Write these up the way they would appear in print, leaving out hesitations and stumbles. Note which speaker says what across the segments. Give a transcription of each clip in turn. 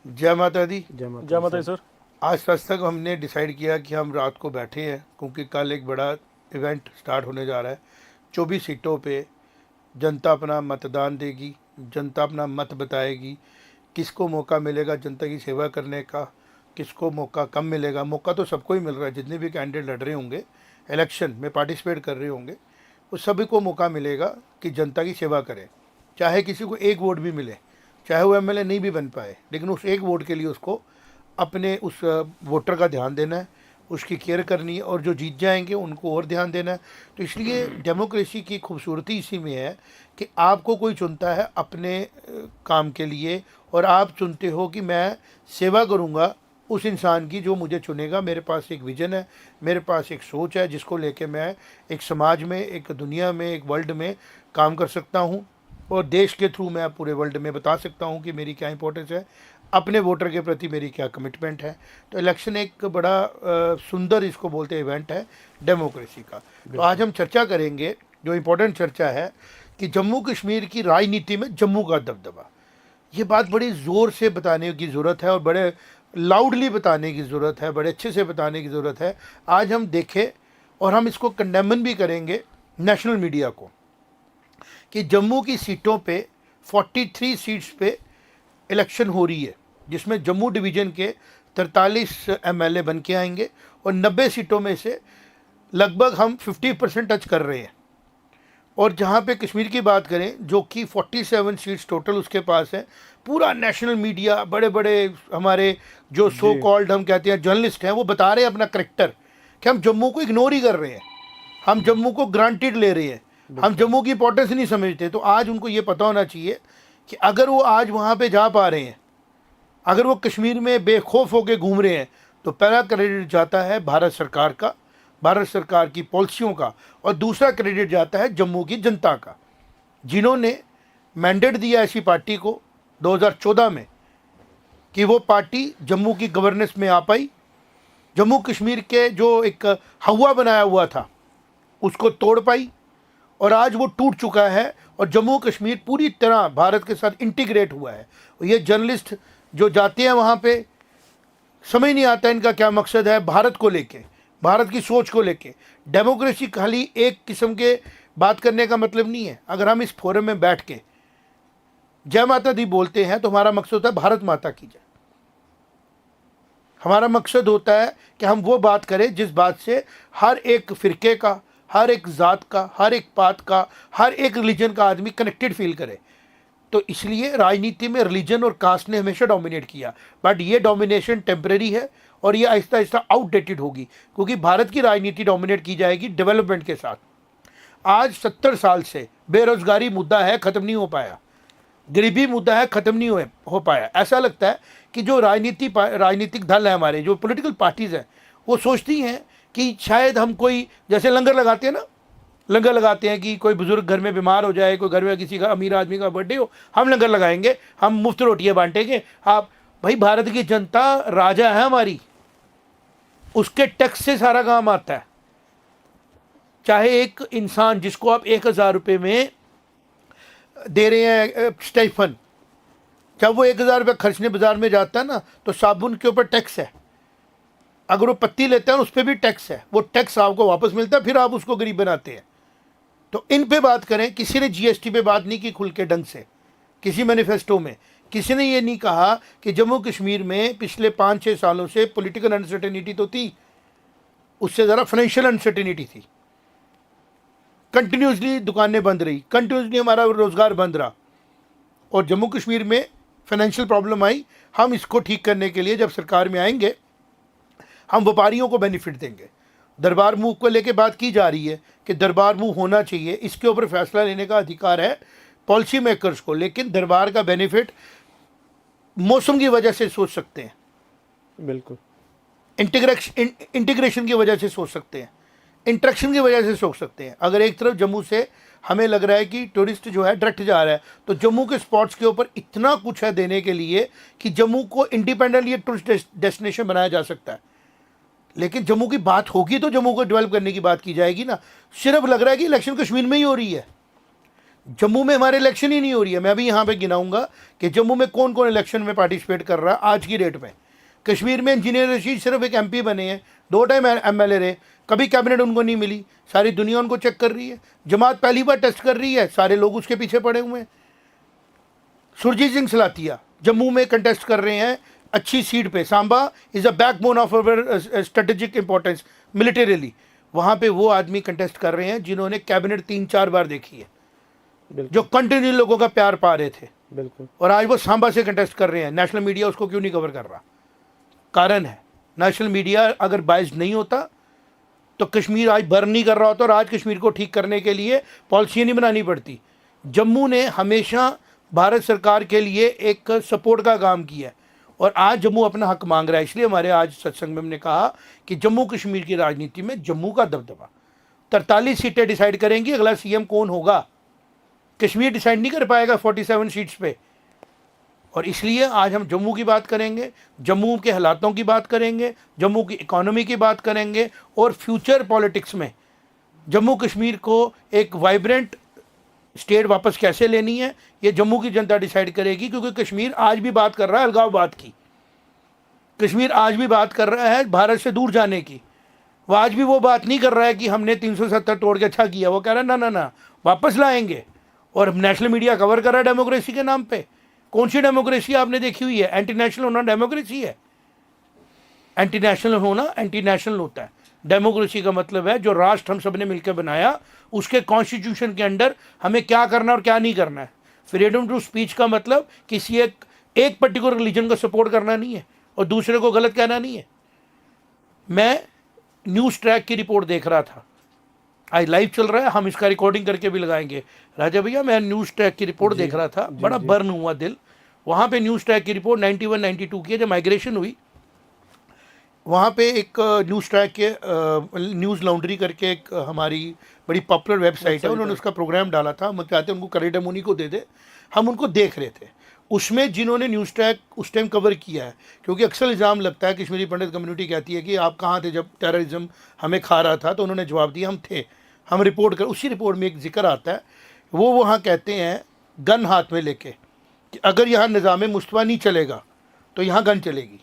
Speaker 1: जय माता दी।
Speaker 2: जय माता दी सर।
Speaker 1: आज तक हमने डिसाइड किया कि हम रात को बैठे हैं क्योंकि कल एक बड़ा इवेंट स्टार्ट होने जा रहा है। 24 सीटों पे जनता अपना मतदान देगी, जनता अपना मत बताएगी, किसको मौका मिलेगा जनता की सेवा करने का, किसको मौका कम मिलेगा। मौका तो सबको ही मिल रहा है, जितने भी कैंडिडेट लड़ रहे होंगे, इलेक्शन में पार्टिसिपेट कर रहे होंगे, उस सभी को मौका मिलेगा कि जनता की सेवा करें। चाहे किसी को एक वोट भी मिले, चाहे वो एमएलए नहीं भी बन पाए, लेकिन उस एक वोट के लिए उसको अपने उस वोटर का ध्यान देना है, उसकी केयर करनी है, और जो जीत जाएंगे उनको और ध्यान देना है। तो इसलिए डेमोक्रेसी की खूबसूरती इसी में है कि आपको कोई चुनता है अपने काम के लिए, और आप चुनते हो कि मैं सेवा करूँगा उस इंसान की जो मुझे चुनेगा। मेरे पास एक विज़न है, मेरे पास एक सोच है जिसको लेके मैं एक समाज में, एक दुनिया में, एक वर्ल्ड में काम कर सकता हूँ, और देश के थ्रू मैं पूरे वर्ल्ड में बता सकता हूँ कि मेरी क्या इंपॉर्टेंस है, अपने वोटर के प्रति मेरी क्या कमिटमेंट है। तो इलेक्शन एक बड़ा सुंदर, इसको बोलते हैं, इवेंट है डेमोक्रेसी का। तो आज हम चर्चा करेंगे, जो इम्पोर्टेंट चर्चा है, कि जम्मू कश्मीर की राजनीति में जम्मू का दबदबा। ये बात बड़ी ज़ोर से बताने की ज़रूरत है, और बड़े लाउडली बताने की ज़रूरत है, बड़े अच्छे से बताने की ज़रूरत है। आज हम देखें, और हम इसको कंडेमन भी करेंगे नेशनल मीडिया को, कि जम्मू की सीटों पे 43 सीट्स पे इलेक्शन हो रही है, जिसमें जम्मू डिवीज़न के 43 एमएलए बन के आएंगे, और 90 सीटों में से लगभग हम 50% टच कर रहे हैं। और जहाँ पे कश्मीर की बात करें, जो कि 47 सीट्स टोटल उसके पास है, पूरा नेशनल मीडिया, बड़े बड़े हमारे जो सो कॉल्ड हम कहते हैं जर्नलिस्ट हैं, वो बता रहे हैं अपना करेक्टर कि हम जम्मू को इग्नोर ही कर रहे हैं, हम जम्मू को ग्रांटेड ले रहे हैं, हम जम्मू की इंपॉर्टेंस नहीं समझते। तो आज उनको ये पता होना चाहिए कि अगर वो आज वहाँ पे जा पा रहे हैं, अगर वो कश्मीर में बेखौफ होकर घूम रहे हैं, तो पहला क्रेडिट जाता है भारत सरकार का, भारत सरकार की पॉलिसियों का, और दूसरा क्रेडिट जाता है जम्मू की जनता का, जिन्होंने मैंडेट दिया ऐसी पार्टी को 2014 में कि वो पार्टी जम्मू की गवर्नेंस में आ पाई, जम्मू कश्मीर के जो एक हवा बनाया हुआ था उसको तोड़ पाई, और आज वो टूट चुका है, और जम्मू कश्मीर पूरी तरह भारत के साथ इंटीग्रेट हुआ है। और ये जर्नलिस्ट जो जाते हैं वहाँ पे, समझ नहीं आता इनका क्या मकसद है भारत को लेके, भारत की सोच को लेके। डेमोक्रेसी खाली एक किस्म के बात करने का मतलब नहीं है। अगर हम इस फोरम में बैठ के जय माता दी बोलते हैं, तो हमारा मकसद होता है भारत माता की जय। हमारा मकसद होता है कि हम वो बात करें जिस बात से हर एक फ़िरके का, हर एक ज़ात का, हर एक पात का, हर एक रिलीजन का आदमी कनेक्टेड फील करे। तो इसलिए राजनीति में रिलीजन और कास्ट ने हमेशा डोमिनेट किया, बट ये डोमिनेशन टेम्परेरी है, और ये आहिस्ता आहिस्ता आउटडेटेड होगी, क्योंकि भारत की राजनीति डोमिनेट की जाएगी डेवलपमेंट के साथ। आज 70 साल से बेरोजगारी मुद्दा है, ख़त्म नहीं हो पाया, गरीबी मुद्दा है, ख़त्म नहीं हो पाया। ऐसा लगता है कि जो राजनीतिक दल है, हमारे जो पॉलिटिकल पार्टीज़ हैं, वो सोचती हैं कि शायद हम कोई, जैसे लंगर लगाते हैं ना, लंगर लगाते हैं कि कोई बुजुर्ग घर में बीमार हो जाए, कोई घर में किसी का अमीर आदमी का बर्थडे हो, हम लंगर लगाएंगे, हम मुफ्त रोटियां बांटेंगे। आप भाई, भारत की जनता राजा है हमारी, उसके टैक्स से सारा काम आता है। चाहे एक इंसान जिसको आप 1,000 रुपये में दे रहे हैं स्टाइफन, जब वो 1,000 रुपये खर्चने बाजार में जाता है ना, तो साबुन के ऊपर टैक्स है, अगर वो पत्ती लेते हैं उस पर भी टैक्स है, वो टैक्स आपको वापस मिलता है, फिर आप उसको गरीब बनाते हैं। तो इन पे बात करें, किसी ने जीएसटी पे बात नहीं की खुल के ढंग से, किसी मैनिफेस्टो में किसी ने ये नहीं कहा कि जम्मू कश्मीर में पिछले 5-6 सालों से पॉलिटिकल अनसर्टेनिटी तो थी, उससे ज़रा फाइनेंशियल अनसर्टेनिटी थी, कंटिन्यूसली दुकानें बंद रही, कंटिन्यूसली हमारा रोज़गार बंद रहा, और जम्मू कश्मीर में फाइनेंशियल प्रॉब्लम आई। हम इसको ठीक करने के लिए जब सरकार में आएंगे, हम व्यापारियों को बेनिफिट देंगे। दरबार मूव को लेके बात की जा रही है कि दरबार मूव होना चाहिए, इसके ऊपर फैसला लेने का अधिकार है पॉलिसी मेकर्स को, लेकिन दरबार का बेनिफिट मौसम की वजह से सोच सकते हैं,
Speaker 2: बिल्कुल
Speaker 1: इंटीग्रेशन की वजह से सोच सकते हैं, इंट्रैक्शन की वजह से सोच सकते हैं। अगर एक तरफ जम्मू से हमें लग रहा है कि टूरिस्ट जो है डायरेक्ट जा रहा है, तो जम्मू के स्पॉट्स के ऊपर इतना कुछ है देने के लिए कि जम्मू को इंडिपेंडेंटली एक टूरिस्ट डेस्टिनेशन बनाया जा सकता है। लेकिन जम्मू की बात होगी तो जम्मू को डेवलप करने की बात की जाएगी ना। सिर्फ लग रहा है कि इलेक्शन कश्मीर में ही हो रही है। जम्मू में हमारे इलेक्शन ही नहीं हो रही है। मैं भी यहाँ पे गिनाऊंगा कि जम्मू में कौन कौन इलेक्शन में पार्टिसिपेट कर रहा है आज की डेट में। कश्मीर में इंजीनियर रशीद सिर्फ एक MP बने हैं, 2 टाइम MLA रहे, कभी कैबिनेट उनको नहीं मिली, सारी दुनिया उनको चेक कर रही है। जमात पहली बार टेस्ट कर रही है, सारे लोग उसके पीछे पड़े हुए हैं। सुरजीत सिंह सलातिया जम्मू में कंटेस्ट कर रहे हैं अच्छी सीट पे। Samba is a backbone of our strategic importance militarily, वहाँ पे वो आदमी कंटेस्ट कर रहे हैं जिन्होंने कैबिनेट 3-4 बार देखी है, जो कंटिन्यू लोगों का प्यार पा रहे थे।
Speaker 2: बिल्कुल।
Speaker 1: और आज वो सांबा से कंटेस्ट कर रहे हैं। नेशनल मीडिया उसको क्यों नहीं कवर कर रहा? कारण है, नेशनल मीडिया अगर बायस नहीं होता तो कश्मीर आज बर्न नहीं कर रहा होता, और आज कश्मीर को ठीक करने के लिए पॉलिसी नहीं बनानी पड़ती। जम्मू ने हमेशा भारत सरकार के लिए एक सपोर्ट का काम किया है, और आज जम्मू अपना हक मांग रहा है। इसलिए हमारे आज सत्संग में हमने कहा कि जम्मू कश्मीर की राजनीति में जम्मू का दबदबा 43 सीटें डिसाइड करेंगी अगला CM कौन होगा। कश्मीर डिसाइड नहीं कर पाएगा 47 सीट्स पे। और इसलिए आज हम जम्मू की बात करेंगे, जम्मू के हालातों की बात करेंगे, जम्मू की इकोनॉमी की बात करेंगे, और फ्यूचर पॉलिटिक्स में जम्मू कश्मीर को एक वाइब्रेंट स्टेट वापस कैसे लेनी है, ये जम्मू की जनता डिसाइड करेगी। क्योंकि कश्मीर आज भी बात कर रहा है अलगाववाद की, कश्मीर आज भी बात कर रहा है भारत से दूर जाने की। वो आज भी वो बात नहीं कर रहा है कि हमने 370 तोड़ के अच्छा किया। वो कह रहा है ना ना ना, वापस लाएंगे। और नेशनल मीडिया कवर कर रहा है डेमोक्रेसी के नाम पे। कौन सी डेमोक्रेसी आपने देखी हुई है? एंटी नेशनल होना डेमोक्रेसी है? एंटी नेशनल होना एंटी नेशनल होता है। डेमोक्रेसी का मतलब है जो राष्ट्र हम सब ने मिलकर बनाया, उसके कॉन्स्टिट्यूशन के अंडर हमें क्या करना और क्या नहीं करना है। फ्रीडम टू स्पीच का मतलब किसी एक पर्टिकुलर रिलीजन को सपोर्ट करना नहीं है और दूसरे को गलत कहना नहीं है। मैं न्यूज़ ट्रैक की रिपोर्ट देख रहा था, आज लाइव चल रहा है, हम इसका रिकॉर्डिंग करके भी लगाएंगे। राजा भैया, मैं न्यूज़ ट्रैक की रिपोर्ट देख रहा था, बड़ा बर्न हुआ दिल। वहाँ पे न्यूज़ ट्रैक की रिपोर्ट 91-92 की है, जब माइग्रेशन हुई। वहाँ पे एक न्यूज़ ट्रैक के न्यूज़ लॉन्ड्री करके एक हमारी बड़ी पॉपुलर वेबसाइट है, उन्होंने उसका प्रोग्राम डाला था। हम चाहते हैं उनको करेडमोनी को दे दे, हम उनको देख रहे थे। उसमें जिन्होंने न्यूज़ ट्रैक उस टाइम कवर किया है, क्योंकि अक्सर इल्ज़ाम लगता है, कश्मीरी पंडित कम्युनिटी कहती है कि आप कहाँ थे जब टेररिज्म हमें खा रहा था, तो उन्होंने जवाब दिया हम थे, हम रिपोर्ट कर। उसी रिपोर्ट में एक जिक्र आता है, वो वहाँ कहते हैं गन हाथ में लेके कि अगर यहाँ निज़ाम मुस्तफ़ा नहीं चलेगा तो यहाँ गन चलेगी।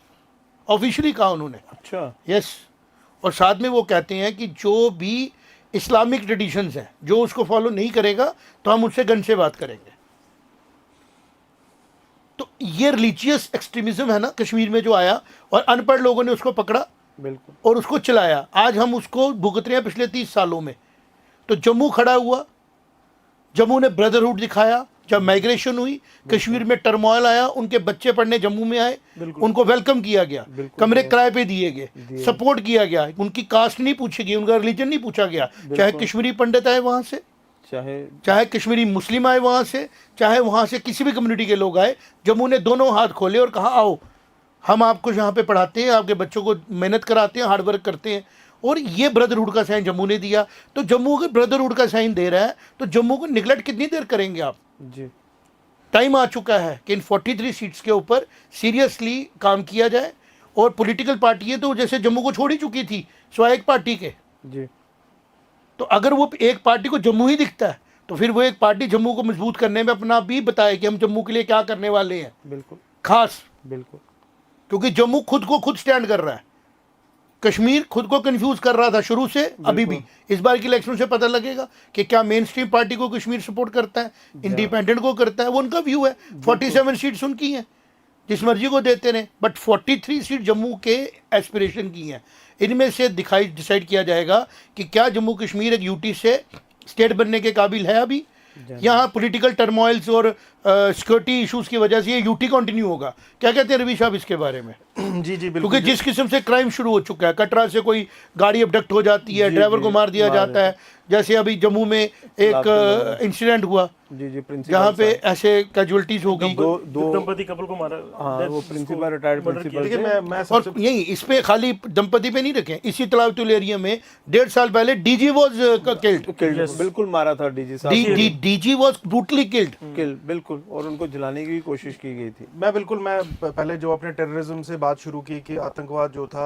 Speaker 1: ऑफिशियली कहा उन्होंने।
Speaker 2: अच्छा।
Speaker 1: यस। और साथ में वो कहते हैं कि जो भी इस्लामिक ट्रेडिशंस हैं, जो उसको फॉलो नहीं करेगा तो हम उससे गन से बात करेंगे। तो ये रिलीजियस एक्सट्रीमिज्म है ना कश्मीर में जो आया, और अनपढ़ लोगों ने उसको पकड़ा
Speaker 2: बिल्कुल
Speaker 1: और उसको चलाया। आज हम उसको भुगत रहे हैं पिछले 30 सालों में। तो जम्मू खड़ा हुआ, जम्मू ने ब्रदरहुड दिखाया। जब माइग्रेशन हुई, कश्मीर में टर्मोइल आया, उनके बच्चे पढ़ने जम्मू में आए, उनको वेलकम किया गया, कमरे किराए पे दिए गए, सपोर्ट किया गया, उनकी कास्ट नहीं पूछी गई, उनका रिलीजन नहीं पूछा गया। चाहे कश्मीरी पंडित आए वहाँ से, चाहे कश्मीरी मुस्लिम आए वहाँ से, चाहे वहाँ से किसी भी कम्युनिटी के लोग आए, जम्मू ने दोनों हाथ खोले और कहा आओ, हम आपको यहाँ पे पढ़ाते हैं, आपके बच्चों को मेहनत कराते हैं, हार्डवर्क करते हैं। और ये ब्रदरहुड का साइन जम्मू ने दिया। तो जम्मू अगर ब्रदरहुड का साइन दे रहा है तो जम्मू को निगलेक्ट कितनी देर करेंगे आप?
Speaker 2: जी।
Speaker 1: टाइम आ चुका है कि इन 43 सीट्स के ऊपर सीरियसली काम किया जाए। और पॉलिटिकल पार्टियाँ तो जैसे जम्मू को छोड़ ही चुकी थी सिवाय एक पार्टी के।
Speaker 2: जी।
Speaker 1: तो अगर वो एक पार्टी को जम्मू ही दिखता है तो फिर वो एक पार्टी जम्मू को मजबूत करने में अपना भी बताए कि हम जम्मू के लिए क्या करने वाले हैं।
Speaker 2: बिल्कुल
Speaker 1: खास
Speaker 2: बिल्कुल,
Speaker 1: क्योंकि जम्मू खुद को खुद स्टैंड कर रहा है, कश्मीर खुद को कंफ्यूज कर रहा था शुरू से, अभी भी। इस बार की इलेक्शन से पता लगेगा कि क्या मेन स्ट्रीम पार्टी को कश्मीर सपोर्ट करता है, इंडिपेंडेंट को करता है, वो उनका व्यू है। 47 सीट्स उनकी हैं, जिस मर्जी को देते रहे, बट 43 सीट जम्मू के एस्पिरेशन की हैं। इनमें से डिसाइड किया जाएगा कि क्या जम्मू कश्मीर एक यूटी से स्टेट बनने के काबिल है। अभी यहाँ पॉलिटिकल टर्मोइल्स और सिक्योरिटी इश्यूज की वजह से ये यूटी कंटिन्यू होगा। क्या कहते हैं रवि साहब इसके बारे में?
Speaker 2: जी जी बिल्कुल।
Speaker 1: क्योंकि जिस किस्म से क्राइम शुरू हो चुका है, कटरा से कोई गाड़ी अबडक्ट हो जाती है, ड्राइवर को मार दिया जाता है, जैसे अभी जम्मू में एक इंसिडेंट हुआ
Speaker 2: जी जी,
Speaker 1: जहाँ पे ऐसे कैजुअलिटीज हो गई,
Speaker 2: दो दंपति कपल को मारा। हाँ, वो प्रिंसिपल रिटायर्ड प्रिंसिपल थे। मैं
Speaker 1: और यही इस पे खाली दंपति पे नहीं रखे, इसी तलावतुल एरिया में 1.5 साल पहले डीजी वाज किल्ड।
Speaker 2: बिल्कुल मारा था डीजी साहब।
Speaker 1: DG was brutally killed.
Speaker 2: बिल्कुल, और उनको जलाने की कोशिश की गई थी।
Speaker 3: मैं पहले जो आपने टेररिज्म से बात शुरू की कि आतंकवाद जो था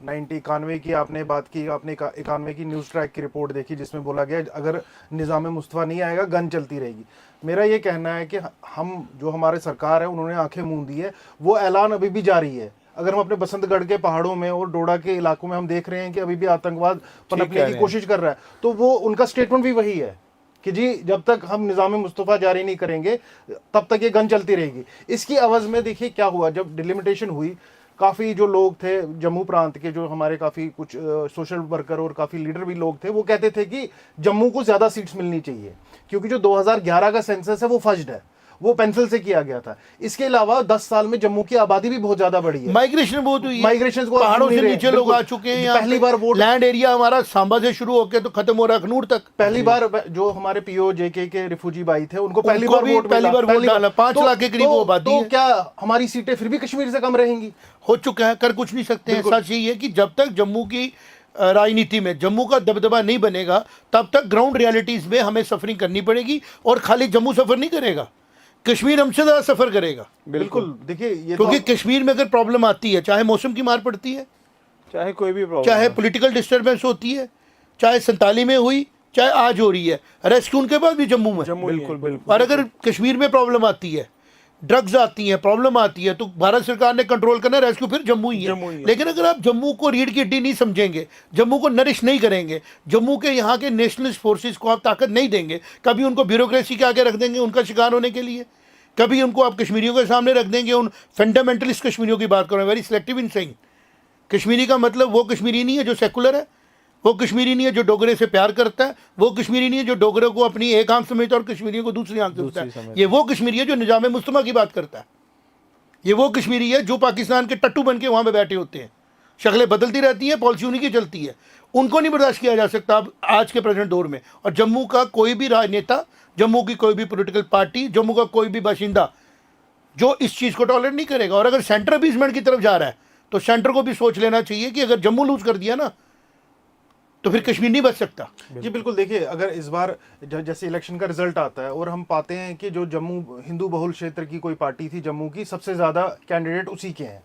Speaker 3: 91 की आपने बात की, आपने 91 की न्यूज़ ट्रैक की रिपोर्ट देखी जिसमें बोला गया अगर निज़ाम मुस्तफ़ा नहीं आएगा गन चलती रहेगी। मेरा ये कहना है कि हम जो हमारे सरकार है उन्होंने आंखें मूंद दी है, वो ऐलान अभी भी जारी है। अगर हम अपने बसंतगढ़ के पहाड़ों में और डोडा के इलाकों में हम देख रहे हैं कि अभी भी आतंकवाद पनपने की कोशिश कर रहा है, तो वो उनका स्टेटमेंट भी वही है कि जी जब तक हम निज़ाम मुस्तफ़ा जारी नहीं करेंगे तब तक ये गन चलती रहेगी। इसकी अवज़ में देखिए क्या हुआ, जब डिलिमिटेशन हुई, काफ़ी जो लोग थे जम्मू प्रांत के, जो हमारे काफ़ी कुछ सोशल वर्कर और काफ़ी लीडर भी लोग थे, वो कहते थे कि जम्मू को ज़्यादा सीट्स मिलनी चाहिए क्योंकि जो 2011 का सेंसस है वो फज्ड है, वो पेंसिल से किया गया था। इसके अलावा 10 साल में जम्मू की आबादी भी बहुत ज्यादा बढ़ी है,
Speaker 1: माइग्रेशन बहुत हुई है,
Speaker 3: माइग्रेशन को
Speaker 1: पहाड़ों से नीचे लोग आ चुके हैं। यहाँ
Speaker 3: पहली बार वोट,
Speaker 1: लैंड एरिया हमारा सांबा से शुरू होकर तो खत्म हो रहा है अखनूर तक।
Speaker 3: पहली बार जो हमारे पीओ जेके के रिफ्यूजी भाई थे उनको पहली बार वोट
Speaker 1: डाला, 5 लाख के करीब आबादी है।
Speaker 3: तो क्या हमारी सीटें फिर भी कश्मीर से कम रहेंगी?
Speaker 1: हो चुका है, कर कुछ नहीं सकते हैं। सच यही है कि जब तक जम्मू की राजनीति में जम्मू का दबदबा नहीं बनेगा तब तक ग्राउंड रियलिटीज में हमें सफरिंग करनी पड़ेगी। और खाली जम्मू सफर नहीं करेगा, कश्मीर हमसे ज़्यादा सफर करेगा।
Speaker 3: बिल्कुल देखिए ये
Speaker 1: क्योंकि कश्मीर में अगर प्रॉब्लम आती है, चाहे मौसम की मार पड़ती है,
Speaker 2: चाहे कोई भी प्रॉब्लम,
Speaker 1: चाहे पॉलिटिकल डिस्टर्बेंस होती है, चाहे 47 में हुई, चाहे आज हो रही है, रेस्क्यू उनके बाद भी जम्मू में।
Speaker 2: बिल्कुल बिल्कुल।
Speaker 1: और अगर कश्मीर में प्रॉब्लम आती है, ड्रग्स आती हैं, प्रॉब्लम आती है, तो भारत सरकार ने कंट्रोल करना, रेस्क्यू फिर जम्मू ही है। लेकिन अगर आप जम्मू को रीढ़ की हड्डी नहीं समझेंगे, जम्मू को नरिश नहीं करेंगे, जम्मू के यहाँ के नेशनलिस्ट फोर्सेस को आप ताकत नहीं देंगे, कभी उनको ब्यूरोक्रेसी के आगे रख देंगे उनका शिकार होने के लिए, कभी उनको आप कश्मीरियों के सामने रख देंगे, उन फंडामेंटलिस्ट कश्मीरियों की बात करें, very selective in saying. Kashmiri का मतलब वो कश्मीरी नहीं है जो सेकुलर है, वो कश्मीरी नहीं है जो डोगरे से प्यार करता है, वो कश्मीरी नहीं है जो डोगरे को अपनी एक आंख समझता है और कश्मीरियों को दूसरी आंख समझता है। ये वो कश्मीरी है जो निजाम मुस्तफा की बात करता है। ये वो कश्मीरी है जो पाकिस्तान के टट्टू बन के वहाँ पे बैठे होते हैं, शक्लें बदलती रहती हैं, पॉलिसी उन्हीं की चलती है, उनको नहीं बर्दाश्त किया जा सकता अब आज के प्रेजेंट दौर में। और जम्मू का कोई भी राजनेता, जम्मू की कोई भी पॉलिटिकल पार्टी, जम्मू का कोई भी बाशिंदा जो इस चीज़ को टॉलरेट नहीं करेगा। और अगर सेंटर अपीसमेंट की तरफ जा रहा है तो सेंटर को भी सोच लेना चाहिए कि अगर जम्मू लूज कर दिया ना तो फिर कश्मीर नहीं बच सकता।
Speaker 3: जी बिल्कुल। देखिए अगर इस बार जैसे इलेक्शन का रिजल्ट आता है और हम पाते हैं कि जो जम्मू हिंदू बहुल क्षेत्र की कोई पार्टी थी जम्मू की, सबसे ज्यादा कैंडिडेट उसी के हैं।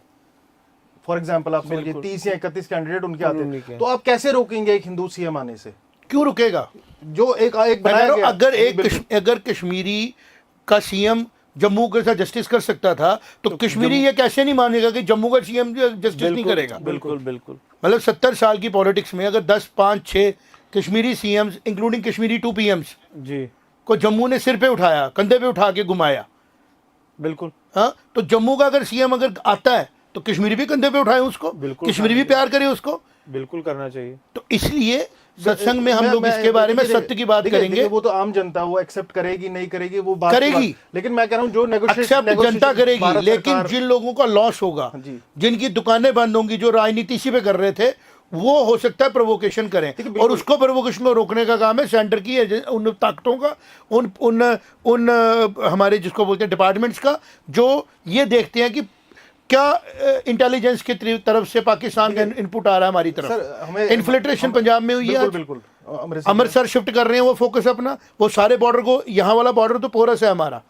Speaker 3: फॉर एग्जांपल आप समझिए 30 या 31 कैंडिडेट उनके आते हैं, तो आप कैसे रोकेंगे एक हिंदू सीएम आने से?
Speaker 1: क्यों रुकेगा?
Speaker 3: जो एक बनाया गया,
Speaker 1: अगर कश्मीरी का सीएम जम्मू के साथ जस्टिस कर सकता था तो कश्मीरी ये कैसे नहीं मानेगा कि जम्मू का सीएम जस्टिस नहीं करेगा?
Speaker 2: बिल्कुल बिल्कुल।
Speaker 1: मतलब 70 साल की पॉलिटिक्स में अगर 10, 5, 6 Kashmiri CMs including Kashmiri 2 PMs
Speaker 2: जी को
Speaker 1: जम्मू ने सिर पे उठाया, कंधे पे उठा के घुमाया,
Speaker 2: बिल्कुल।
Speaker 1: हाँ, तो जम्मू का अगर सीएम अगर आता है तो कश्मीरी भी कंधे पे उठाए उसको, कश्मीरी भी प्यार करे उसको,
Speaker 2: बिल्कुल करना चाहिए।
Speaker 1: तो इसलिए सत्संग में हम लोग इसके बारे में सत्य की बात करेंगे।
Speaker 3: वो तो आम जनता वो एक्सेप्ट करेगी नहीं करेगी वो बात
Speaker 1: करेगी,
Speaker 3: लेकिन मैं कह रहा हूँ जो
Speaker 1: नेगोशिएशन जनता करेगी। लेकिन जिन लोगों का लॉस होगा, जिनकी दुकानें बंद होंगी, जो राजनीति इसी पे कर रहे थे, वो हो सकता है प्रोवोकेशन करें, और उसको प्रोवोकेशन को रोकने का काम है सेंटर की, उन ताकतों का, उन हमारे जिसको बोलते हैं डिपार्टमेंट्स का, जो ये देखते हैं कि क्या इंटेलिजेंस की तरफ से पाकिस्तान का इनपुट आ रहा है हमारी तरफ। इन्फिल्ट्रेशन पंजाब में हुई है,
Speaker 3: बिल्कुल
Speaker 1: अमृतसर शिफ्ट कर रहे हैं वो फोकस अपना, वो सारे बॉर्डर को, यहाँ वाला बॉर्डर तो पोरस है हमारा,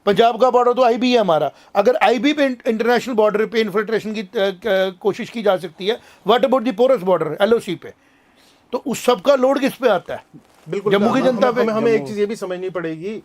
Speaker 1: पंजाब का बॉर्डर तो आईबी है हमारा। अगर आईबी पे इंटरनेशनल बॉर्डर पे इन्फिल्ट्रेशन की कोशिश की जा सकती है, what about the porous border LOC पे? तो उस सब का लोड किस पे आता है?
Speaker 3: बिल्कुल
Speaker 1: जम्मू की जनता पे।
Speaker 3: हमें एक चीज ये भी समझनी पड़ेगी,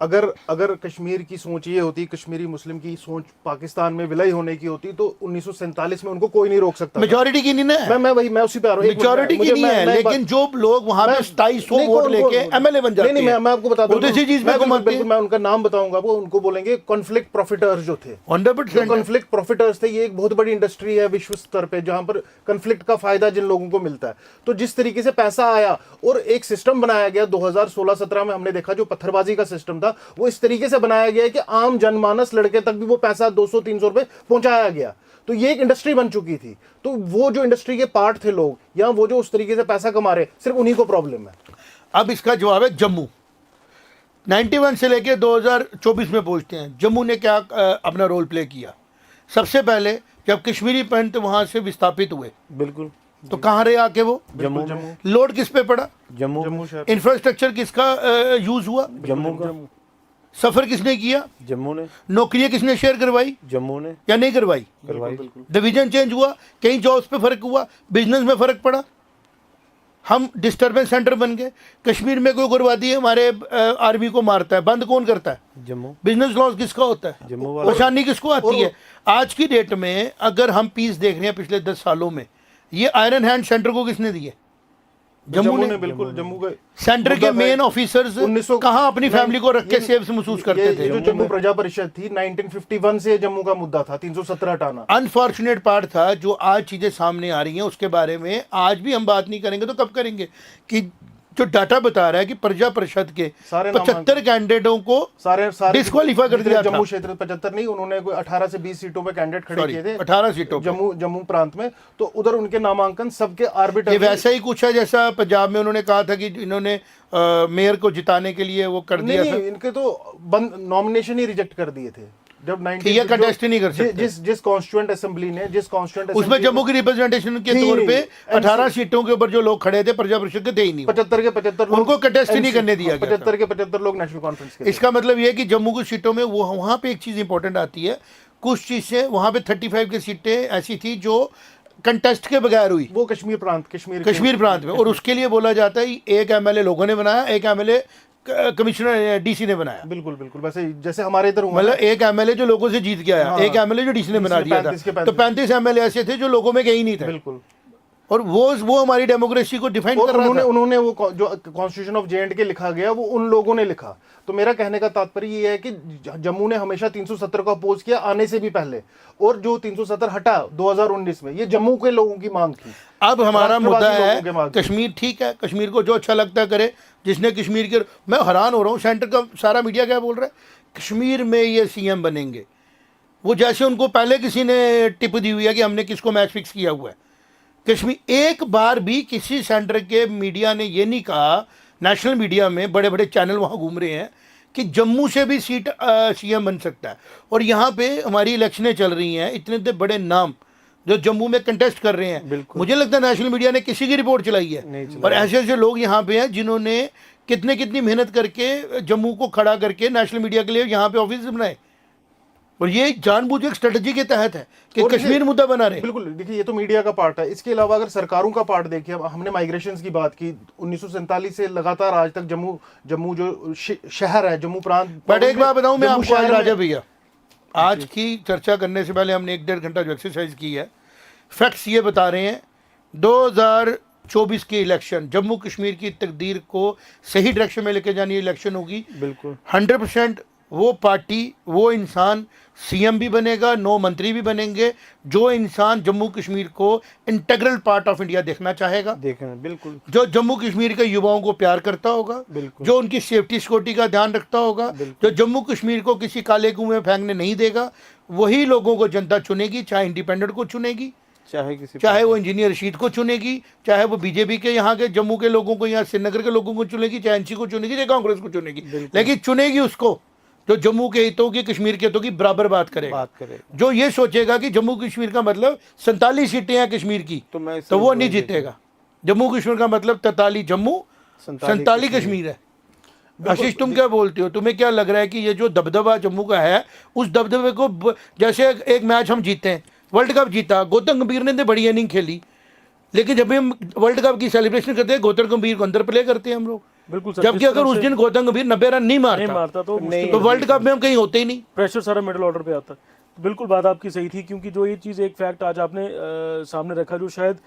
Speaker 3: अगर कश्मीर की सोच ये होती, कश्मीरी मुस्लिम की सोच पाकिस्तान में विलय होने की होती, तो 1947 में उनको कोई नहीं रोक सकता।
Speaker 1: मेजॉरिटी की नहीं है,
Speaker 3: मैं उसी पे आ रहा हूं,
Speaker 1: मेजॉरिटी की नहीं है, लेकिन जो लोग वहां पे 2700 वोट लेके एमएलए बन जाते हैं,
Speaker 3: नहीं मैं आपको बताता
Speaker 1: हूं,
Speaker 3: मैं उनका नाम बताऊंगा, वो उनको बोलेंगे कॉन्फ्लिक्ट प्रॉफिटर्स जो थे।
Speaker 1: 100%
Speaker 3: कॉन्फ्लिक्ट प्रॉफिटर्स थे। ये एक बहुत बड़ी इंडस्ट्री है विश्व स्तर पे जहां पर कॉन्फ्लिक्ट का फायदा जिन लोगों को मिलता है। तो जिस तरीके से पैसा आया और एक सिस्टम बनाया गया 2016-17 में, हमने देखा जो पत्थरबाजी का सिस्टम था वो इस तरीके से बनाया गया कि आम जनमानस लड़के तक भी वो पैसा 200-300 रुपए पहुंचाया गया। तो ये एक इंडस्ट्री बन चुकी थी। तो वो जो इंडस्ट्री के पार्ट थे लोग, या वो जो उस तरीके से पैसा कमा रहे, सिर्फ उन्हीं को प्रॉब्लम है।
Speaker 1: अब इसका जवाब है जम्मू। 91 से लेके 2024 में पहुंचते हैं, जम्मू ने क्या अपना रोल प्ले किया? सबसे पहले जब कश्मीरी पंडित वहां से विस्थापित हुए,
Speaker 2: बिल्कुल,
Speaker 1: तो कहाँ रहे आके वो?
Speaker 2: जम्मू।
Speaker 1: लोड किस पे पड़ा?
Speaker 2: जम्मू।
Speaker 1: इंफ्रास्ट्रक्चर किसका यूज हुआ?
Speaker 2: जम्मू का।
Speaker 1: सफ़र किसने किया?
Speaker 2: जम्मू ने।
Speaker 1: नौकरियां किसने शेयर करवाई?
Speaker 2: जम्मू ने।
Speaker 1: या नहीं करवाई?
Speaker 2: करवाई।
Speaker 1: डिवीजन चेंज हुआ, कहीं जॉब्स पे फ़र्क हुआ, बिजनेस में फ़र्क पड़ा, हम डिस्टर्बेंस सेंटर बन गए। कश्मीर में कोई उग्रवादी हमारे आर्मी को मारता है, बंद कौन करता है?
Speaker 2: जम्मू।
Speaker 1: बिजनेस लॉस किसका होता है?
Speaker 2: जम्मू वाला।
Speaker 1: परेशानी किसको आती है? आज की डेट में अगर हम पीस देख रहे हैं पिछले 10 सालों में, ये आयरन हैंड सेंटर को किसने दिए? जम्मू ने।
Speaker 3: बिल्कुल जम्मू का
Speaker 1: सेंटर के मेन ऑफिसर्स
Speaker 3: 1900
Speaker 1: कहाँ अपनी फैमिली को रख के सेफ महसूस करते थे?
Speaker 3: जो जम्मू प्रजा परिषद थी 1951 से जम्मू का मुद्दा था 317 हटाना।
Speaker 1: अनफॉर्चुनेट पार्ट था जो आज चीजें सामने आ रही हैं उसके बारे में आज भी हम बात नहीं करेंगे तो कब करेंगे? कि जो डाटा बता रहा है कि प्रजा परिषद के
Speaker 3: सारे
Speaker 1: 75 कैंडिडेटों को
Speaker 3: सारे
Speaker 1: डिस्क्वालीफाई कर दिया था।
Speaker 3: जम्मू क्षेत्र 75 नहीं, उन्होंने कोई 18 से 20 सीटों पे कैंडिडेट खड़े किए थे,
Speaker 1: 18 सीटों पे।
Speaker 3: जम्मू प्रांत में, तो उधर उनके नामांकन सबके आर्बिटर।
Speaker 1: ये वैसा ही कुछ है जैसा पंजाब में उन्होंने कहा था कि इन्होंने मेयर को जिताने के लिए वो कर दिया था।
Speaker 3: इनके तो नॉमिनेशन ही रिजेक्ट कर दिए थे जब 19
Speaker 1: कंटेस्ट नहीं कर सकते।
Speaker 3: जिस कॉन्स्टिट्यूएंट असेंबली ने
Speaker 1: उसमें जम्मू की रिप्रेजेंटेशन के तौर पे 18 सीटों के ऊपर जो लोग खड़े थे प्रजा परिषद के थे ही नहीं,
Speaker 3: 75 के 75 लोग
Speaker 1: उनको कंटेस्ट ही नहीं करने दिया गया।
Speaker 3: 75 के 75 लोग नेशनल कॉन्फ्रेंस के।
Speaker 1: इसका मतलब ये है कि जम्मू की सीटों में वो वहां पे एक चीज इंपॉर्टेंट आती है, कुछ चीजें वहां पे 35 की सीटें ऐसी थी जो कंटेस्ट के बगैर हुई,
Speaker 3: वो कश्मीर प्रांत
Speaker 1: में, और उसके लिए बोला जाता है एक एमएलए लोगों ने बनाया, एक एमएलए कमिश्नर डीसी ने बनाया।
Speaker 3: बिल्कुल वैसे जैसे हमारे इधर
Speaker 1: मतलब एक एमएलए जो लोगों से जीत के आया,
Speaker 3: हाँ,
Speaker 1: एक एमएलए जो डीसी ने बना दिया था, तो 35 एमएलए ऐसे थे जो लोगों में कहीं नहीं थे।
Speaker 3: बिल्कुल।
Speaker 1: और वो हमारी डेमोक्रेसी को डिफाइन कर रहा था।
Speaker 3: उन्होंने वो जो कॉन्स्टिट्यूशन ऑफ जे.एंड.के लिखा गया वो उन लोगों ने लिखा। तो मेरा कहने का तात्पर्य ये है कि जम्मू ने हमेशा 370 को अपोज किया आने से भी पहले, और जो 370 हटा 2019 में, ये जम्मू के लोगों की मांग थी।
Speaker 1: अब हमारा मुद्दा है कश्मीर। ठीक है, कश्मीर को जो अच्छा लगता है करे, जिसने कश्मीर के, मैं हैरान हो रहा हूँ सेंटर का सारा मीडिया क्या बोल रहा है, कश्मीर में ये सीएम बनेंगे। वो जैसे उनको पहले किसी ने टिप दी हुई है कि हमने किसको मैच फिक्स किया हुआ है। कश्मीर एक बार भी किसी सेंटर के मीडिया ने ये नहीं कहा, नेशनल मीडिया में बड़े बड़े चैनल वहाँ घूम रहे हैं कि जम्मू से भी सीट सीएम बन सकता है। और यहाँ पे हमारी इलेक्शनें चल रही हैं, इतने बड़े नाम जो जम्मू में कंटेस्ट कर रहे हैं, मुझे लगता है नेशनल मीडिया ने किसी की रिपोर्ट चलाई है। और ऐसे ऐसे लोग यहाँ पे हैं जिन्होंने कितनी मेहनत करके जम्मू को खड़ा करके नेशनल मीडिया के लिए यहाँ पे ऑफिस बनाए, और ये जानबूझ के स्ट्रेटजी के तहत है कि कश्मीर मुद्दा बना रहे।
Speaker 3: बिल्कुल, देखिए ये तो मीडिया का पार्ट है। इसके अलावा अगर सरकारों का पार्ट देखिए, हमने माइग्रेशन की बात की, 1947 से लगातार आज तक जम्मू जो शहर है, जम्मू प्रांत।
Speaker 1: बट एक बात बताऊं मैं आपको आज राजा भैया, आज की चर्चा करने से पहले हमने 1-1.5 घंटा जो एक्सरसाइज की है, फैक्ट्स ये बता रहे हैं 2024 की इलेक्शन जम्मू कश्मीर की तकदीर को सही डायरेक्शन में लेके जानी इलेक्शन होगी।
Speaker 2: बिल्कुल
Speaker 1: 100% वो पार्टी, वो इंसान सीएम भी बनेगा, 9 मंत्री भी बनेंगे, जो इंसान जम्मू कश्मीर को इंटीग्रल पार्ट ऑफ इंडिया देखना चाहेगा।
Speaker 2: बिल्कुल।
Speaker 1: जो जम्मू कश्मीर के युवाओं को प्यार करता होगा, जो उनकी सेफ्टी सिक्योरिटी का ध्यान रखता होगा, जो जम्मू कश्मीर को किसी काले कुएं में फेंकने नहीं देगा, वही लोगों को जनता चुनेगी। चाहे इंडिपेंडेंट को चुनेगी, चाहे वो इंजीनियर रशीद को चुनेगी, चाहे वो बीजेपी के यहाँ के जम्मू के लोगों को, यहाँ श्रीनगर के लोगों को चुनेगी, चाहे एनसी को चुनेगी, चाहे कांग्रेस को चुनेगी, लेकिन चुनेगी उसको जो जम्मू के हितों की, कश्मीर के हितों की बराबर बात करेगा। जो ये सोचेगा कि जम्मू कश्मीर का मतलब 47 सीटें हैं कश्मीर की, तो वो नहीं जीतेगा। जम्मू कश्मीर का मतलब 43 जम्मू, 47 कश्मीर है। आशीष, तुम क्या बोलते हो? तुम्हें क्या लग रहा है कि ये जो दबदबा जम्मू का है, उस दबदबे को, जैसे एक मैच हम जीते हैं, वर्ल्ड कप जीता, गौतम गंभीर ने बड़ी इनिंग खेली, लेकिन जब हम वर्ल्ड कप की सेलिब्रेशन करते हैं गौतम गंभीर को अंदर प्ले करते हैं हम लोग।
Speaker 2: बिल्कुल,
Speaker 1: जबकि अगर उस दिन गौतम गंभीर 90 रन नहीं मारता तो वर्ल्ड कप में हम कहीं होते ही नहीं।
Speaker 2: प्रेशर सारा मिडिल ऑर्डर पे आता। बिल्कुल बात आपकी सही थी, क्योंकि जो ये चीज़, एक फैक्ट आज आपने सामने रखा जो शायद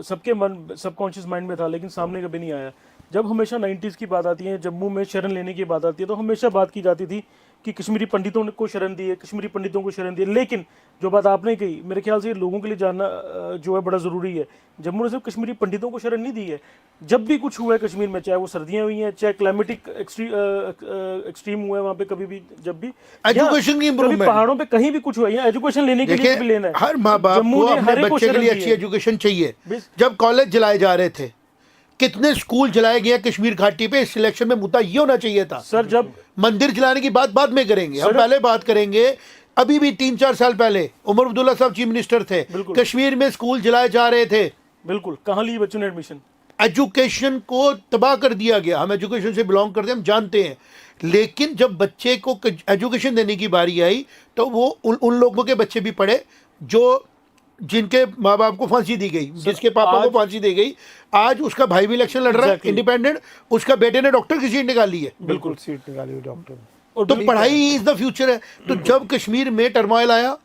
Speaker 2: सबके सबकॉन्शियस माइंड में था लेकिन सामने कभी नहीं आया। जब हमेशा 90s की बात आती है, जम्मू में शरण लेने की बात आती है, तो हमेशा बात की जाती थी कि कश्मीरी पंडितों को शरण दी है, कश्मीरी पंडितों को शरण दी है। लेकिन जो बात आपने कही, मेरे ख्याल से लोगों के लिए जानना जो है बड़ा ज़रूरी है, जम्मू ने सिर्फ कश्मीरी पंडितों को शरण नहीं दी है। जब भी कुछ हुआ है कश्मीर में, चाहे वो सर्दियाँ हुई हैं, चाहे क्लाइमेटिक एक्सट्रीम हुआ है वहाँ पे, कभी भी, जब भी
Speaker 1: एजुकेशन की इंप्रूवमेंट,
Speaker 2: पहाड़ों पे कहीं भी कुछ हुआ है, एजुकेशन लेने के लिए भी लेना है।
Speaker 1: हर माँ बाप को अपने बच्चे के लिए अच्छी एजुकेशन चाहिए। जब कॉलेज जलाए जा रहे थे, कितने स्कूल जलाए गए कश्मीर घाटी पे, इस सिलेक्शन में मुद्दा ये होना चाहिए था।
Speaker 2: सर, जब
Speaker 1: मंदिर जलाने की बात बाद में करेंगे, हम पहले बात करेंगे। अभी भी 3-4 साल पहले उमर अब्दुल्ला साहब चीफ मिनिस्टर थे, कश्मीर में स्कूल जलाए जा रहे थे।
Speaker 2: बिल्कुल, कहाँ लिए बच्चों ने एडमिशन?
Speaker 1: एजुकेशन को तबाह कर दिया गया। हम एजुकेशन से बिलोंग करते हैं, हम जानते हैं। लेकिन जब बच्चे को एजुकेशन देने की बारी आई तो वो उन लोगों के बच्चे भी पढ़े जो जिनके माँ बाप को फांसी दी गई, जिसके पापा को फांसी दी गई। आज उसका भाई भी इलेक्शन लड़ रहा है इंडिपेंडेंट, उसका बेटे ने डॉक्टर की सीट निकाली है।
Speaker 3: बिल्कुल सीट निकाली डॉक्टर।
Speaker 1: और तो पढ़ाई इज द फ्यूचर है। तो जब कश्मीर में टर्मोइल आया,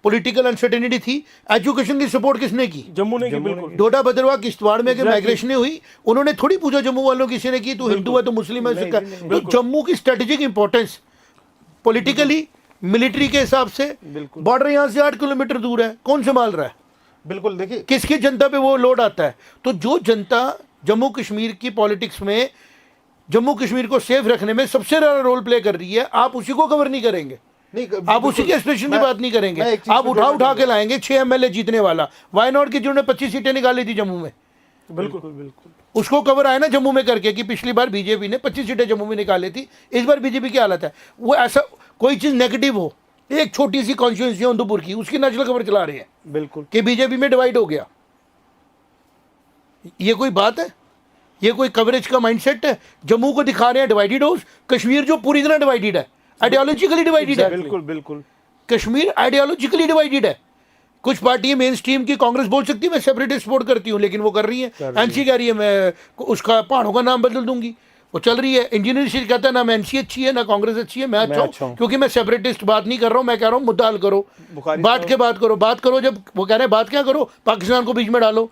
Speaker 1: पॉलिटिकल अनसर्टेनिटी थी, एजुकेशन की सपोर्ट किसने की?
Speaker 2: जम्मू ने की, बिल्कुल।
Speaker 1: डोडा भद्रवाह किश्तवाड़ में के माइग्रेशन हुई, उन्होंने थोड़ी पूछा जम्मू वालों किसी ने की, तू हिंदू है तो मुस्लिम है, तो जम्मू की स्ट्रेटेजिक इंपॉर्टेंस पॉलिटिकली, मिलिट्री के हिसाब से, बॉर्डर यहाँ से 8 किलोमीटर दूर है, कौन संभाल रहा है?
Speaker 3: बिल्कुल, देखिए
Speaker 1: किसकी जनता पे वो लोड आता है? तो जो जनता जम्मू कश्मीर की पॉलिटिक्स में जम्मू कश्मीर को सेफ रखने में सबसे बड़ा रोल प्ले कर रही है, आप उसी को कवर नहीं करेंगे। आप उसी के एक्सप्रेशन की बात नहीं करेंगे, आप उठा के लाएंगे 6 एमएलए जीतने वाला वाई नॉट की, जिन्होंने 25 सीटें निकाली थी जम्मू में।
Speaker 2: बिल्कुल,
Speaker 1: उसको कवर आया ना जम्मू में करके कि पिछली बार बीजेपी ने 25 सीटें जम्मू में निकाली थी, इस बार बीजेपी की हालत है। वो ऐसा कोई चीज नेगेटिव हो, एक छोटी सी कॉन्स्टिट्यूंसी उधमपुर की, उसकी नेशनल खबर चला रहे हैं
Speaker 3: बिल्कुल
Speaker 1: कि बीजेपी में डिवाइड हो गया। ये कोई बात है? ये कोई कवरेज का माइंडसेट है? जम्मू को दिखा रहे हैं डिवाइडेड हाउस, कश्मीर जो पूरी तरह डिवाइडेड है, आइडियोलॉजिकली डिवाइडेड है।
Speaker 2: बिल्कुल बिल्कुल,
Speaker 1: कश्मीर आइडियोलॉजिकली डिवाइडेड है। कुछ पार्टी मेन स्ट्रीम की कांग्रेस बोल सकती है मैं सेपरेटिस्ट सपोर्ट करती हूँ, लेकिन वो कर रही है। एनसी कह रही है मैं उसका पहाड़ों का नाम बदल दूंगी, वो चल रही है। इंजीनियर शीट कहता है ना मैं एनसी अच्छी है ना कांग्रेस अच्छी है, मैं अच्छा हूँ क्योंकि मैं सेपरेटिस्ट बात नहीं कर रहा हूँ, मैं कह रहा हूँ मुद्दा हल करो, बात करो। जब वो कह रहे हैं बात क्या करो, पाकिस्तान को बीच में डालो।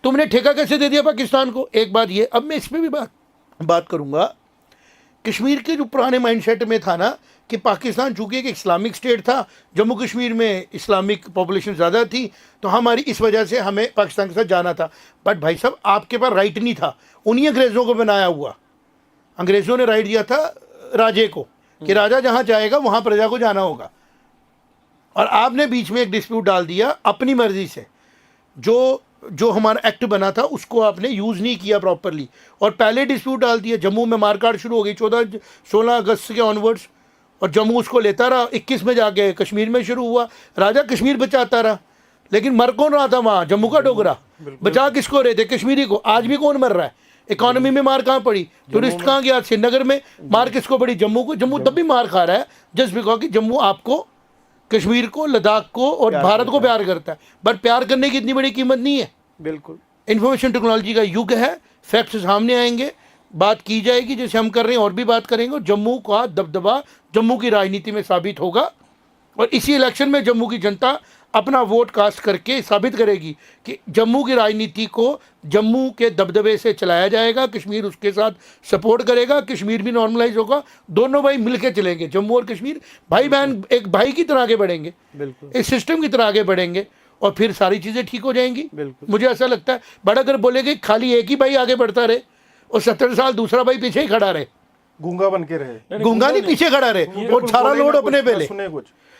Speaker 1: तुमने ठेका कैसे दे दिया पाकिस्तान को? एक बात ये, अब मैं इस पर भी बात करूंगा। कश्मीर के जो पुराने माइंडसेट में था ना कि पाकिस्तान चूंकि एक इस्लामिक स्टेट था, जम्मू कश्मीर में इस्लामिक पॉपुलेशन ज़्यादा थी, तो हमारी इस वजह से हमें पाकिस्तान के साथ जाना था। बट भाई साहब आपके पास राइट नहीं था, उन्हीं अंग्रेज़ों को बनाया हुआ। अंग्रेज़ों ने राइट दिया था राजे को कि राजा जहाँ जाएगा वहाँ प्रजा को जाना होगा, और आपने बीच में एक डिस्प्यूट डाल दिया अपनी मर्जी से। जो हमारा एक्ट बना था उसको आपने यूज़ नहीं किया प्रॉपरली, और पहले डिस्प्यूट डाल दिया। जम्मू में मारकाट शुरू हो गई 16 अगस्त के ऑनवर्ड्स, और जम्मू उसको लेता रहा। 21 में जाके कश्मीर में शुरू हुआ, राजा कश्मीर बचाता रहा, लेकिन मर कौन रहा था वहाँ? जम्मू का डोगरा। बचा किसको रहे थे? कश्मीरी को। आज भी कौन मर रहा है? इकोनॉमी में मार कहाँ पड़ी? टूरिस्ट कहाँ गया? श्रीनगर में। मार किसको पड़ी? जम्मू को। जम्मू तब भी मार खा रहा है जस्ट बिकॉज कि जम्मू आपको, कश्मीर को, लद्दाख को और भारत को प्यार करता है। बट प्यार करने की इतनी बड़ी कीमत नहीं है।
Speaker 2: बिल्कुल,
Speaker 1: इंफॉर्मेशन टेक्नोलॉजी का युग है, फैक्ट्स सामने आएंगे, बात की जाएगी जैसे हम कर रहे हैं, और भी बात करेंगे। जम्मू का दबदबा जम्मू की राजनीति में साबित होगा, और इसी इलेक्शन में जम्मू की जनता अपना वोट कास्ट करके साबित करेगी कि जम्मू की राजनीति को जम्मू के दबदबे से चलाया जाएगा, कश्मीर उसके साथ सपोर्ट करेगा, कश्मीर भी नॉर्मलाइज होगा, दोनों भाई मिलकर चलेंगे। जम्मू और कश्मीर भाई बहन एक भाई की तरह आगे बढ़ेंगे, इस सिस्टम की तरह आगे बढ़ेंगे, और फिर सारी चीज़ें ठीक हो जाएंगी। मुझे ऐसा लगता है। बट अगर बोलेगे खाली एक ही भाई आगे बढ़ता रहे और 70 साल दूसरा भाई पीछे ही खड़ा रहे,
Speaker 3: गूंगा बन के रहे,
Speaker 1: गूंगा नहीं पीछे खड़ा रहे, और सारा लोड अपने पे ले,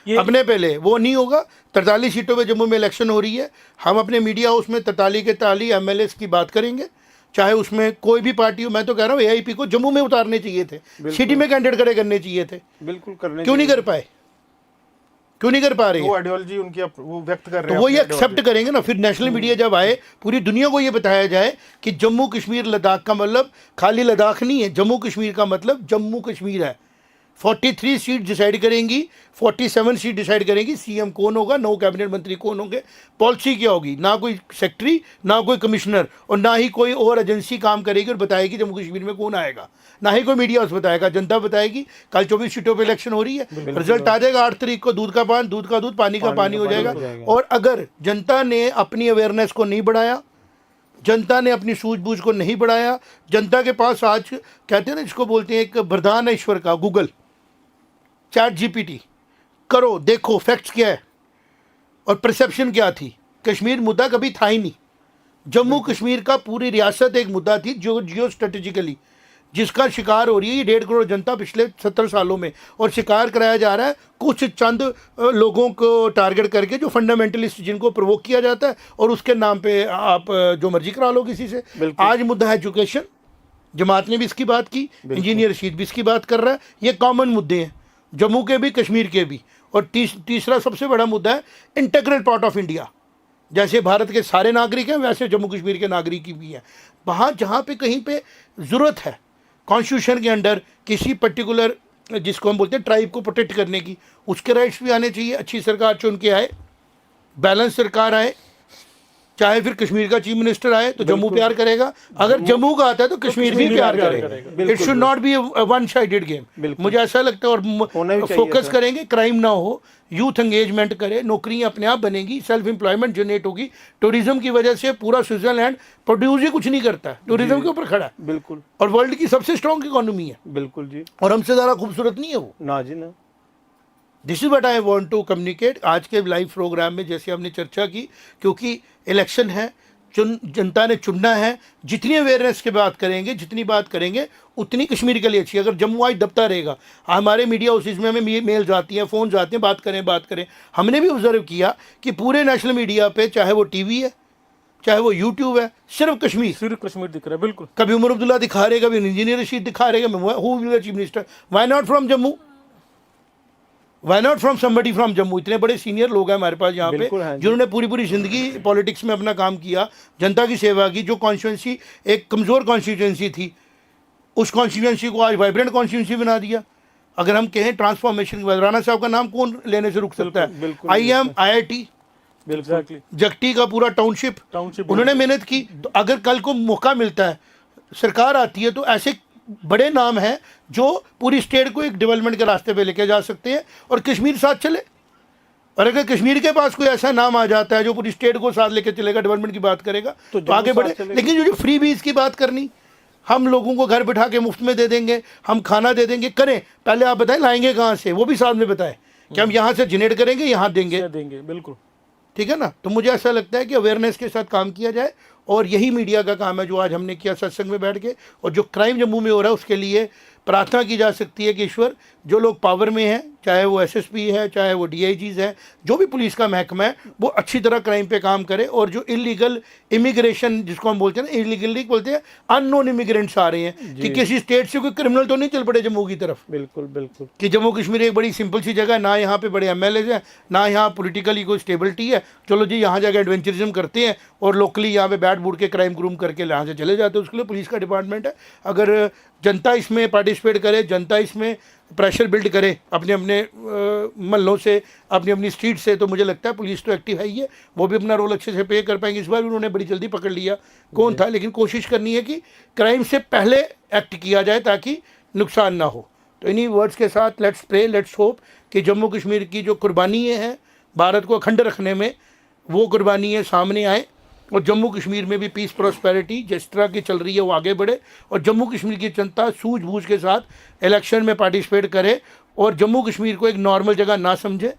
Speaker 1: अपने पे ले, वो नहीं होगा। 43 सीटों पे जम्मू में इलेक्शन हो रही है। हम अपने मीडिया हाउस में 43 के 43 एमएलए की बात करेंगे, चाहे उसमें कोई भी पार्टी हो। मैं तो कह रहा हूँ एआईपी को जम्मू में उतारने चाहिए थे, सिटी में कैंडिडेट खड़े करने चाहिए थे।
Speaker 3: बिल्कुल करने,
Speaker 1: क्यों नहीं कर पाए? क्यों नहीं कर पा रही?
Speaker 3: वो आइडियोलॉजी उनकी वो व्यक्त कर रहे
Speaker 1: तो
Speaker 3: हैं,
Speaker 1: वो ये एक्सेप्ट करेंगे ना। फिर नेशनल मीडिया जब आए, पूरी दुनिया को ये बताया जाए कि जम्मू कश्मीर लद्दाख का मतलब खाली लद्दाख नहीं है, जम्मू कश्मीर का मतलब जम्मू कश्मीर है। 43 सीट डिसाइड करेंगी, 47 सीट डिसाइड करेंगी सीएम कौन होगा, 9 कैबिनेट मंत्री कौन होंगे, पॉलिसी क्या होगी। ना कोई सेक्रेटरी, ना कोई कमिश्नर, और ना ही कोई और एजेंसी काम करेगी और बताएगी जम्मू कश्मीर में कौन आएगा, ना ही कोई मीडिया हाउस बताएगा, जनता बताएगी। कल 24 सीटों पे इलेक्शन हो रही है, रिजल्ट आ जाएगा 8 तारीख को। दूध का पान, दूध का दूध, पानी का पानी हो जाएगा। और अगर जनता ने अपनी अवेयरनेस को नहीं बढ़ाया, जनता ने अपनी सूझबूझ को नहीं बढ़ाया, जनता के पास आज कहते हैं ना, जिसको बोलते हैं एक वरदान है ईश्वर का, गूगल, चैट जीपीटी, करो देखो फैक्ट्स क्या है और परसेप्शन क्या थी। कश्मीर मुद्दा कभी था ही नहीं। जम्मू कश्मीर का पूरी रियासत एक मुद्दा थी जो जियो स्ट्रेटेजिकली जिसका शिकार हो रही है ये 1.5 करोड़ जनता पिछले 70 सालों में, और शिकार कराया जा रहा है कुछ चंद लोगों को टारगेट करके, जो फंडामेंटलिस्ट जिनको प्रोवोक किया जाता है, और उसके नाम पे आप जो मर्जी करा लो किसी से। आज मुद्दा है एजुकेशन, जमात ने भी इसकी बात की, इंजीनियर रशीद भी इसकी बात कर रहा है। ये कॉमन मुद्दे हैं जम्मू के भी, कश्मीर के भी। और तीसरा सबसे बड़ा मुद्दा है इंटीग्रल पार्ट ऑफ इंडिया। जैसे भारत के सारे नागरिक हैं वैसे जम्मू कश्मीर के नागरिक भी हैं। वहाँ जहाँ पे कहीं पे ज़रूरत है, कॉन्स्टिट्यूशन के अंडर किसी पर्टिकुलर जिसको हम बोलते हैं ट्राइब को प्रोटेक्ट करने की, उसके राइट्स भी आने चाहिए। अच्छी सरकार चुन के आए, बैलेंस सरकार आए, चाहे फिर कश्मीर का चीफ मिनिस्टर आए तो जम्मू प्यार करेगा, अगर जम्मू का आता है तो कश्मीर भी प्यार करेगा। It should not be one sided game, मुझे ऐसा लगता है। और फोकस करेंगे, क्राइम ना हो, यूथ एंगेजमेंट करे, नौकरियां अपने आप बनेगी, सेल्फ एम्प्लॉयमेंट जनरेट होगी। टूरिज्म की वजह से पूरा स्विट्जरलैंड प्रोड्यूस ही कुछ नहीं करता है, टूरिज्म के ऊपर खड़ा है।
Speaker 2: बिल्कुल,
Speaker 1: और वर्ल्ड की सबसे स्ट्रॉन्ग इकोनॉमी है।
Speaker 2: बिल्कुल जी,
Speaker 1: और हमसे ज़्यादा खूबसूरत नहीं है वो।
Speaker 2: ना जी ना।
Speaker 1: This is what I want to communicate आज के लाइव प्रोग्राम में, जैसे हमने चर्चा की, क्योंकि इलेक्शन है, जनता ने चुनना है। जितनी अवेयरनेस की बात करेंगे, जितनी बात करेंगे, उतनी कश्मीर के लिए अच्छी। अगर जम्मू आज दबता रहेगा, हमारे मीडिया ऑफिस में हमें मेल्स आती हैं, फ़ोन आते हैं, बात करें। हमने भी ऑब्जर्व किया कि पूरे नेशनल मीडिया पे, चाहे वो टीवी है, चाहे वो यूट्यूब है, सिर्फ कश्मीर
Speaker 2: दिख रहा है। बिल्कुल,
Speaker 1: कभी उमर अब्दुल्ला दिखा रहे, कभी इंजीनियर रशीद दिखा रहे, who will be the chief minister, why not from Jammu, why not from somebody from Jammu. इतने बड़े सीनियर लोग हैं हमारे पास यहाँ पे, जिन्होंने पूरी ज़िंदगी पॉलिटिक्स में अपना काम किया, जनता की सेवा की। जो कॉन्स्टिट्यूंसी एक कमज़ोर कॉन्स्टिट्यूंसी थी, उस कॉन्स्टिट्यूंसी को आज वाइब्रेंट कॉन्स्टिट्यूंसी बना दिया। अगर हम कहें ट्रांसफॉर्मेशन के बाद, राणा साहब का नाम कौन लेने से रुक सकता है? IIM, IIT, जगटी का पूरा टाउनशिप उन्होंने मेहनत की। तो अगर कल को मौका मिलता है, सरकार आती है, तो ऐसे बड़े नाम हैं जो पूरी स्टेट को एक डेवलपमेंट के रास्ते पे लेके जा सकते हैं, और कश्मीर साथ चले। और अगर कश्मीर के पास कोई ऐसा नाम आ जाता है जो पूरी स्टेट को साथ लेके चलेगा, डेवलपमेंट की बात करेगा, तो आगे बढ़े। लेकिन जो फ्री बीज की बात करनी, हम लोगों को घर बिठा के मुफ्त में दे देंगे, हम खाना दे देंगे, करें, पहले आप बताएं लाएंगे कहाँ से, वो भी साथ में बताएं कि हम यहाँ से जनरेट करेंगे, यहाँ देंगे।
Speaker 2: बिल्कुल,
Speaker 1: ठीक है ना। तो मुझे ऐसा लगता है कि अवेयरनेस के साथ काम किया जाए, और यही मीडिया का काम है जो आज हमने किया सत्संग में बैठ के। और जो क्राइम जम्मू में हो रहा है, उसके लिए प्रार्थना की जा सकती है कि ईश्वर, जो लोग पावर में हैं, चाहे वो SSP है, चाहे वो DIGs है, जो भी पुलिस का महकमा है, वो अच्छी तरह क्राइम पे काम करे। और जो इलीगल इमिग्रेशन, जिसको हम बोलते हैं ना, इलीगली बोलते हैं, अननोन इमिग्रेंट्स आ रहे हैं, कि किसी स्टेट से कोई क्रिमिनल तो नहीं चल पड़े जम्मू की तरफ।
Speaker 2: बिल्कुल,
Speaker 1: कि जम्मू कश्मीर एक बड़ी सिंपल सी जगह है, ना यहाँ पे बड़े MLAs हैं, ना यहाँ पॉलिटिकली कोई स्टेबिलिटी है, चलो जी यहाँ जाकर एडवेंचरिज्म करते हैं, और लोकली यहाँ पे बैठ बूट के क्राइम क्रूम करके यहाँ से चले जाते हैं। उसके लिए पुलिस का डिपार्टमेंट है। अगर जनता इसमें पार्टिसिपेट करे, जनता इसमें प्रेशर बिल्ड करे अपने महल्लों से, अपनी स्ट्रीट से, तो मुझे लगता है पुलिस तो एक्टिव है ही है, वो भी अपना रोल अच्छे से प्ले कर पाएंगे। इस बार भी उन्होंने बड़ी जल्दी पकड़ लिया कौन था, लेकिन कोशिश करनी है कि क्राइम से पहले एक्ट किया जाए ताकि नुकसान ना हो। तो इन्हीं वर्ड्स के साथ लेट्स प्रे, लेट्स होप कि जम्मू कश्मीर की जो कुर्बानियाँ हैं भारत को अखंड रखने में, वो कुर्बानियाँ सामने आए, और जम्मू कश्मीर में भी पीस प्रॉस्पेरिटी जिस तरह की चल रही है वो आगे बढ़े, और जम्मू कश्मीर की जनता सूझबूझ के साथ इलेक्शन में पार्टिसिपेट करे, और जम्मू कश्मीर को एक नॉर्मल जगह ना समझे।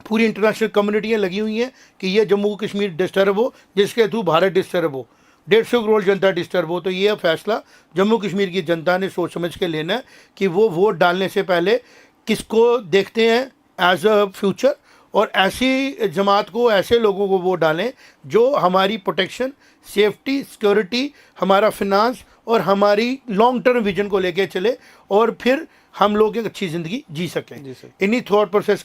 Speaker 1: पूरी इंटरनेशनल कम्युनिटियाँ लगी हुई हैं कि ये जम्मू कश्मीर डिस्टर्ब हो, जिसके थ्रू भारत डिस्टर्ब हो, 150 करोड़ जनता डिस्टर्ब हो। तो ये फैसला जम्मू कश्मीर की जनता ने सोच समझ के लेना है कि वो वोट डालने से पहले किसको देखते हैं एज अ फ्यूचर, और ऐसी जमात को, ऐसे लोगों को वोट डालें जो हमारी प्रोटेक्शन, सेफ्टी, सिक्योरिटी, हमारा फिनांस और हमारी लॉन्ग टर्म विजन को लेके चले, और फिर हम लोग एक अच्छी ज़िंदगी जी सकें। इन्हीं थॉट प्रोसेस